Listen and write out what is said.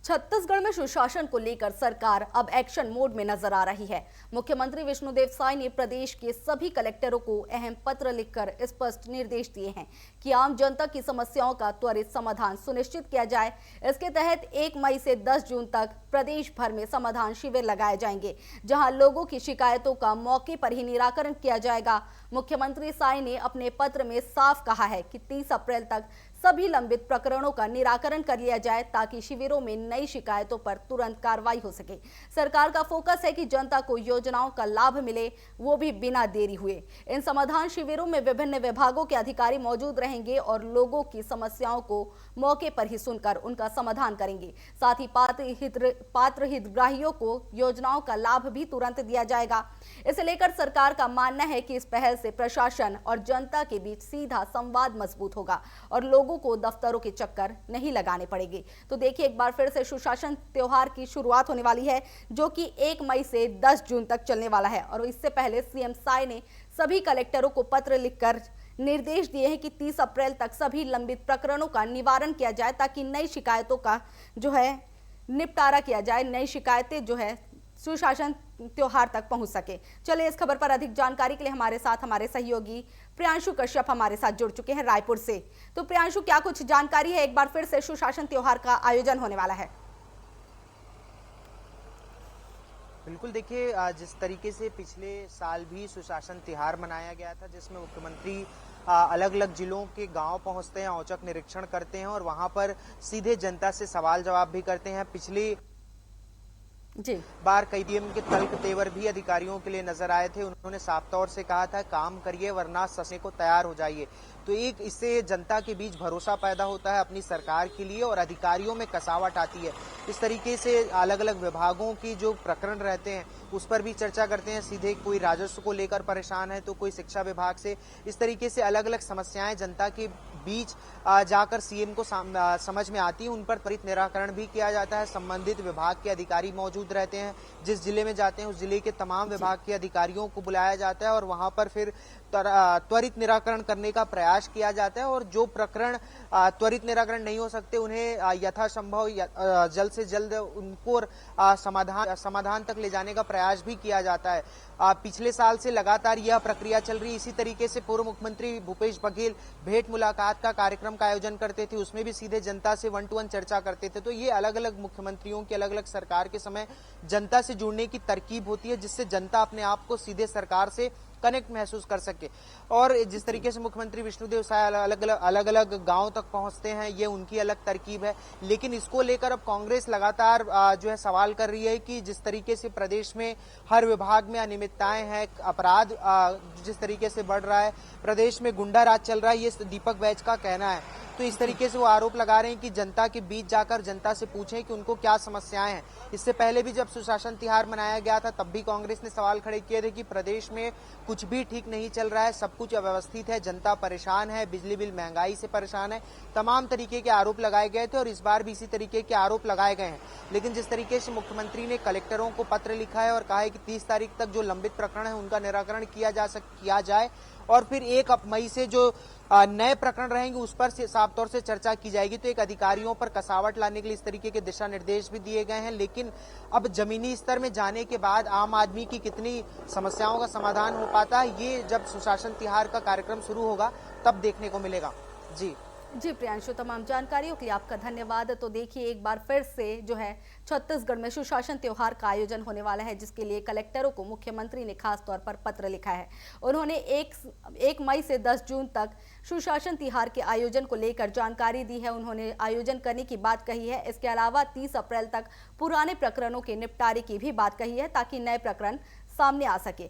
छत्तीसगढ़ में सुशासन को लेकर सरकार अब एक्शन मोड में नजर आ रही है। मुख्यमंत्री विष्णुदेव साय ने प्रदेश के सभी कलेक्टरों को अहम पत्र लिखकर स्पष्ट निर्देश दिए हैं कि आम जनता की समस्याओं का त्वरित समाधान सुनिश्चित किया जाए। इसके तहत 1 मई से 10 जून तक प्रदेश भर में समाधान शिविर लगाए जाएंगे, जहां लोगों की शिकायतों का मौके पर ही निराकरण किया जाएगा। मुख्यमंत्री साय ने अपने पत्र में साफ कहा है कि 30 अप्रैल तक सभी लंबित प्रकरणों का निराकरण कर लिया जाए, ताकि शिविरों में नई शिकायतों पर तुरंत कार्रवाई हो सके। सरकार का फोकस है कि जनता को योजनाओं का लाभ मिले, वो भी बिना देरी हुए। इन समाधान शिविरों में विभिन्न विभागों के अधिकारी मौजूद रहेंगे और लोगों की समस्याओं को मौके पर ही सुनकर उनका समाधान करेंगे। साथ ही पात्र हितग्राहियों को योजनाओं का लाभ भी तुरंत दिया जाएगा। इसे लेकर सरकार का मानना है कि इस पहल से प्रशासन और जनता के बीच सीधा संवाद मजबूत होगा और लोगों को दफ्तरों के चक्कर नहीं लगाने पड़ेंगे। तो देखिए, एक बार फिर से सुशासन त्योहार की शुरुआत होने वाली है, जो कि 1 मई से 10 जून तक चलने वाला है। और इससे पहले सीएम साय ने सभी कलेक्टरों को पत्र लिखकर निर्देश दिए हैं कि 30 अप्रैल तक सभी लंबित प्रकरणों का निवारण किया जाए, ताकि नई शिकायतों का जो है निपटारा किया जाए, नई शिकायतें जो है सुशासन त्योहार तक पहुंच सके। चलिए, इस खबर पर अधिक जानकारी के लिए हमारे साथ हमारे सहयोगी प्रियांशु कश्यप हमारे साथ जुड़ चुके हैं रायपुर से। तो प्रियांशु, क्या कुछ जानकारी है? एक बार फिर से सुशासन त्योहार का आयोजन होने वाला है। बिल्कुल, देखिए, जिस तरीके से पिछले साल भी सुशासन त्योहार मनाया गया था, जिसमें मुख्यमंत्री अलग अलग जिलों के गांव पहुंचते हैं, औचक निरीक्षण करते हैं और वहां पर सीधे जनता से सवाल जवाब भी करते हैं। पिछली बार कई डीएम के तल्ख तेवर भी अधिकारियों के लिए नजर आए थे। उन्होंने साफ तौर से कहा था, काम करिए वरना ससने को तैयार हो जाइए। तो एक इससे जनता के बीच भरोसा पैदा होता है अपनी सरकार के लिए और अधिकारियों में कसावट आती है। इस तरीके से अलग अलग विभागों की जो प्रकरण रहते हैं उस पर भी चर्चा करते हैं। सीधे कोई राजस्व को लेकर परेशान है तो कोई शिक्षा विभाग से, इस तरीके से अलग अलग समस्याएं जनता के बीच जाकर सीएम को समझ में आती है। उन पर त्वरित निराकरण भी किया जाता है। संबंधित विभाग के अधिकारी मौजूद रहते हैं। जिस जिले में जाते हैं उस जिले के तमाम विभाग के अधिकारियों को बुलाया जाता है और वहां पर फिर त्वरित निराकरण करने का प्रयास किया जाता है। और जो प्रकरण त्वरित निराकरण नहीं हो सकते उन्हें यथासंभव जल्द से जल्द उनको समाधान तक ले जाने का प्रयास भी किया जाता है। पिछले साल से लगातार यह प्रक्रिया चल रही है। इसी तरीके से पूर्व मुख्यमंत्री भूपेश बघेल भेंट मुलाकात का कार्यक्रम का आयोजन करते थे, उसमें भी सीधे जनता से 1 to 1 चर्चा करते थे। तो ये अलग अलग मुख्यमंत्रियों की अलग अलग सरकार के समय जनता से जुड़ने की तरकीब होती है, जिससे जनता अपने आप को सीधे सरकार से कनेक्ट महसूस कर सके। और जिस तरीके से मुख्यमंत्री विष्णुदेव साय अलग अलग गांव तक पहुंचते हैं, ये उनकी अलग तरकीब है। लेकिन इसको लेकर अब कांग्रेस लगातार जो है सवाल कर रही है कि जिस तरीके से प्रदेश में हर विभाग में अनियमितताएं हैं, अपराध जिस तरीके से बढ़ रहा है, प्रदेश में गुंडा राज चल रहा है, ये दीपक बैज का कहना है। तो इस तरीके से वो आरोप लगा रहे हैं कि जनता के बीच जाकर जनता से पूछें कि उनको क्या समस्याएं हैं। इससे पहले भी जब सुशासन त्योहार मनाया गया था तब भी कांग्रेस ने सवाल खड़े किए थे कि प्रदेश में कुछ भी ठीक नहीं चल रहा है, सब कुछ अव्यवस्थित है, जनता परेशान है, बिजली बिल महंगाई से परेशान है। तमाम तरीके के आरोप लगाए गए थे और इस बार भी इसी तरीके के आरोप लगाए गए हैं। लेकिन जिस तरीके से मुख्यमंत्री ने कलेक्टरों को पत्र लिखा है और कहा है कि 30 तारीख तक जो लंबित प्रकरण है उनका निराकरण किया जाए और फिर 1 मई से जो नए प्रकरण रहेंगे उस पर साफ तौर से चर्चा की जाएगी। तो एक अधिकारियों पर कसावट लाने के लिए इस तरीके के दिशा निर्देश भी दिए गए हैं। लेकिन अब जमीनी स्तर में जाने के बाद आम आदमी की कितनी समस्याओं का समाधान हो पाता है, ये जब सुशासन त्योहार का कार्यक्रम शुरू होगा तब देखने को मिलेगा। जी प्रियांशु, तमाम जानकारियों के लिए आपका धन्यवाद। तो देखिए, एक बार फिर से जो है छत्तीसगढ़ में सुशासन त्योहार का आयोजन होने वाला है, जिसके लिए कलेक्टरों को मुख्यमंत्री ने खास तौर पर पत्र लिखा है। उन्होंने 1 मई से 10 जून तक सुशासन त्योहार के आयोजन को लेकर जानकारी दी है। उन्होंने आयोजन करने की बात कही है। इसके अलावा 30 अप्रैल तक पुराने प्रकरणों के निपटारे की भी बात कही है, ताकि नए प्रकरण सामने आ सके।